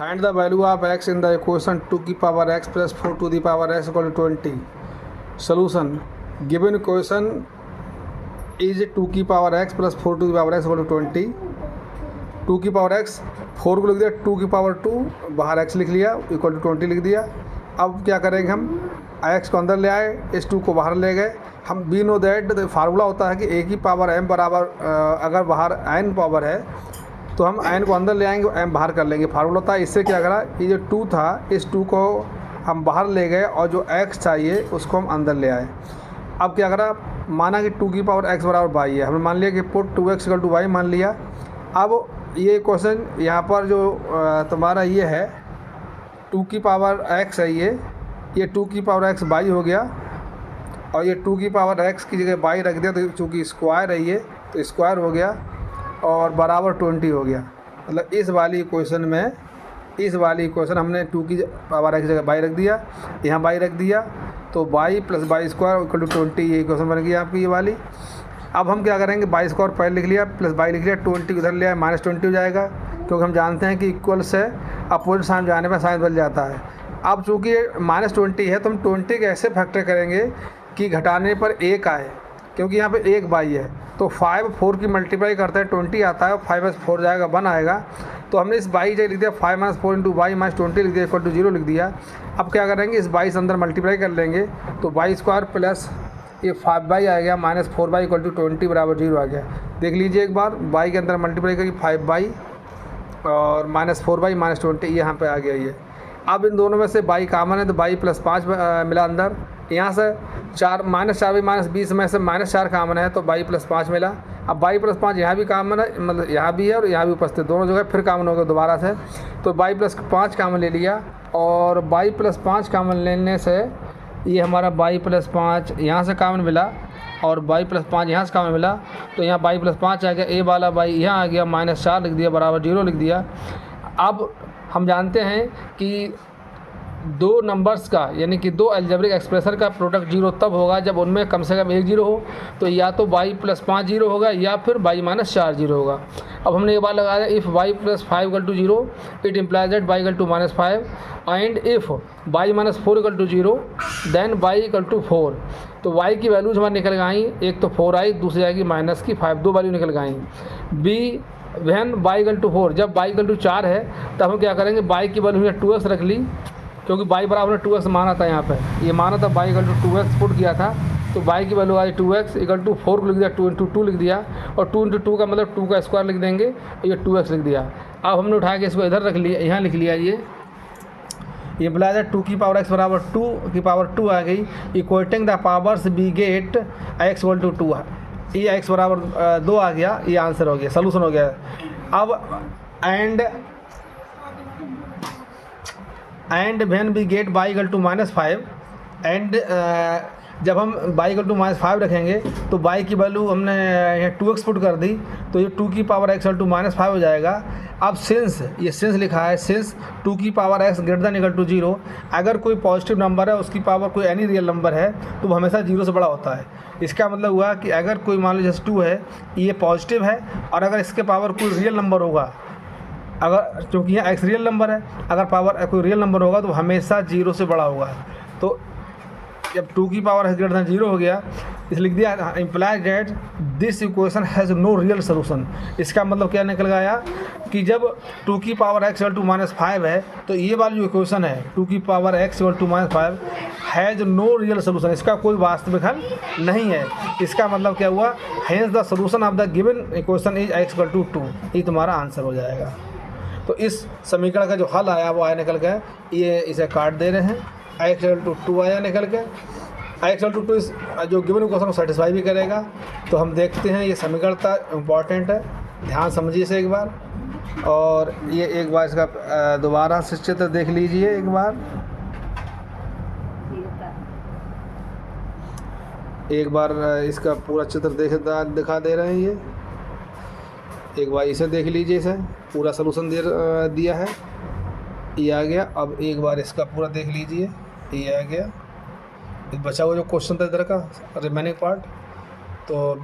Find the value of x in the equation 2 की power x plus 4 to the power x equal to 20। Solution given equation is 2 की power x plus 4 to the power x equal to 20। 2 की power x 4 को लिख दिया, 2 की power 2 बाहर x लिख लिया, इक्वल टू 20 लिख दिया। अब क्या करेंगे, हम x को अंदर ले आए, इस 2 को बाहर ले गए। हम वी नो दैट फार्मूला होता है कि a की पावर m बराबर अगर बाहर n पावर है तो हम n को अंदर ले आएंगे, m बाहर कर लेंगे, फार्मूला होता है। इससे क्या करा, ये जो 2 था इस 2 को हम बाहर ले गए और जो x चाहिए उसको हम अंदर ले आए। अब क्या करा, माना कि 2 की पावर x बराबर y है, हमने मान लिया कि put 2x equal to y मान लिया। अब ये क्वेश्चन यहाँ पर जो तुम्हारा ये है 2 की पावर x है, ये 2 की पावर x y हो गया और ये 2 की पावर x की जगह y रख दिया, तो चूँकि स्क्वायर है ये तो स्क्वायर हो गया और बराबर 20 हो गया। मतलब इस वाली इक्वेशन में, इस वाली इक्वेशन हमने 2 की पावर x जगह y रख दिया, यहाँ y रख दिया, तो y plus y square equal to 20 ये इक्वेशन बन गई आपकी ये वाली। अब हम क्या करेंगे, y स्क्वायर पहले लिख लिया प्लस y लिख लिया, 20 इधर ले आए, -20 हो जाएगा, क्योंकि हम जानते हैं कि इक्वल से अपोजिट साइन जाने पर साइन बदल जाता है। अब चूँकि -20 है तो हम 20 कैसे फैक्टर करेंगे कि घटाने पर 1 आए, क्योंकि यहाँ पे 1 y है, तो 5 4 की मल्टीप्लाई करते हैं 20 आता है, 5 में 4 जाएगा 1 आएगा, तो हमने इस y जगह लिख दिया 5 - 4 इंटू y -20 लिख दिया इक्वल टू 0 लिख दिया। अब क्या करेंगे, इस y से अंदर मल्टीप्लाई कर लेंगे, तो y स्क्वायर प्लस ये 5y आ गया -4y इक्वल टू 20 बराबर 0 आ गया। देख लीजिए एक बार, y के अंदर मल्टीप्लाई करिए 5y और -4y -20 यहाँ पे आ गया ये। अब इन दोनों में से y कॉमन है तो y प्लस 5 मिला अंदर, यहाँ से 4 -4y -20 में से -4 कॉमन है तो y प्लस 5 मिला। अब y प्लस 5 यहाँ भी कॉमन है, मतलब यहाँ भी है और यहाँ भी उपस्थित, दोनों जगह फिर कॉमन हो गया दोबारा से, तो y प्लस 5 कॉमन ले लिया और y प्लस 5 कॉमन लेने से ये हमारा y प्लस 5 यहाँ से कॉमन मिला और y प्लस 5 यहाँ से कॉमन मिला, तो यहाँ y प्लस 5 आ गया, a वाला y यहाँ आ गया, -4 लिख दिया बराबर 0 लिख दिया। अब हम जानते हैं कि दो नंबर्स का यानी कि दो अलजेब्रिक एक्सप्रेशन का प्रोडक्ट 0 तब होगा जब उनमें कम से कम एक 0 हो, तो या तो y प्लस 5 0 होगा या फिर y -4 0 होगा। अब हमने ये बात लगाया, if y plus 5 equal to 0 it implies that y equal to -5 and if y -4 equal to 0 then y equal to 4। तो y की वैल्यूज हमारी निकल गई, एक तो 4 आई, दूसरी आएगी -5, दो वैल्यू निकल गई। b when y equal to 4, जब y इक्वल टू 4 है तब हम क्या करेंगे, y की वैल्यू हमने 2x रख ली, क्योंकि y बराबर 2x माना था, यहाँ पे ये माना था y equal to 2x put किया था, तो y की value I 2x equal to 4 को लिख दिया, 2 इंटू 2 लिख दिया और 2 इंटू 2 का मतलब 2 का स्क्वायर लिख देंगे, ये 2x लिख दिया। अब हमने उठा के इसको इधर रख लिया, यहाँ लिख लिया, ये इम्प्लाइज दैट 2 की पावर x बराबर 2 की पावर 2 आ गई, equating the powers we get x equal to 2, ये x बराबर 2 आ गया, ये आंसर हो गया, सोल्यूशन हो गया। अब and when we get y equal to -5 and जब हम y इक्वल टू -5 रखेंगे तो y की वैल्यू हमने यहाँ 2x पुट कर दी, तो ये 2 की पावर x इक्वल टू -5 हो जाएगा। अब सिंस ये सिंस लिखा है, सिंस 2 की power x greater than equal to 0, अगर कोई पॉजिटिव नंबर है उसकी पावर कोई एनी रियल नंबर है तो वो हमेशा 0 से बड़ा होता है। इसका मतलब हुआ कि अगर कोई मान लो जैसे 2 है, ये पॉजिटिव है और अगर इसके पावर कोई रियल नंबर होगा, अगर क्योंकि यहाँ x रियल नंबर है, अगर पावर कोई रियल नंबर होगा तो हमेशा 0 से बड़ा होगा। तो जब 2 की पावर x ग्रेटर देन 0 हो गया, इस लिख दिया implies that this equation has no real solution. इसका मतलब क्या निकल गया कि जब 2 की पावर x इक्वल टू -5 है तो ये वाली जो इक्वेशन है 2 की power x equal to -5 has no real solution, इसका कोई वास्तविक हल नहीं है। इसका मतलब क्या हुआ, has the solution of the given equation is x equal to 2, ये तुम्हारा आंसर हो जाएगा। तो इस समीकरण का जो हल आया वो आया निकल गया, ये इसे काट दे रहे हैं, x इक्वल टू 2 आया निकल के, x इक्वल टू 2 इस जो गिवन इक्वेशन को सेटिस्फाई भी करेगा। तो हम देखते हैं, ये समीकरण था इम्पॉर्टेंट है, ध्यान समझिए इसे एक बार, और ये एक बार इसका दोबारा से चित्र देख लीजिए एक बार, इसका पूरा चित्र दिखा दे रहे हैं ये, एक बार इसे देख लीजिए, इसे पूरा सलूशन दिया है, ये आ गया। अब एक बार इसका पूरा देख लीजिए, ये आ गया, बचा हुआ जो क्वेश्चन था इधर का रिमेनिंग पार्ट, तो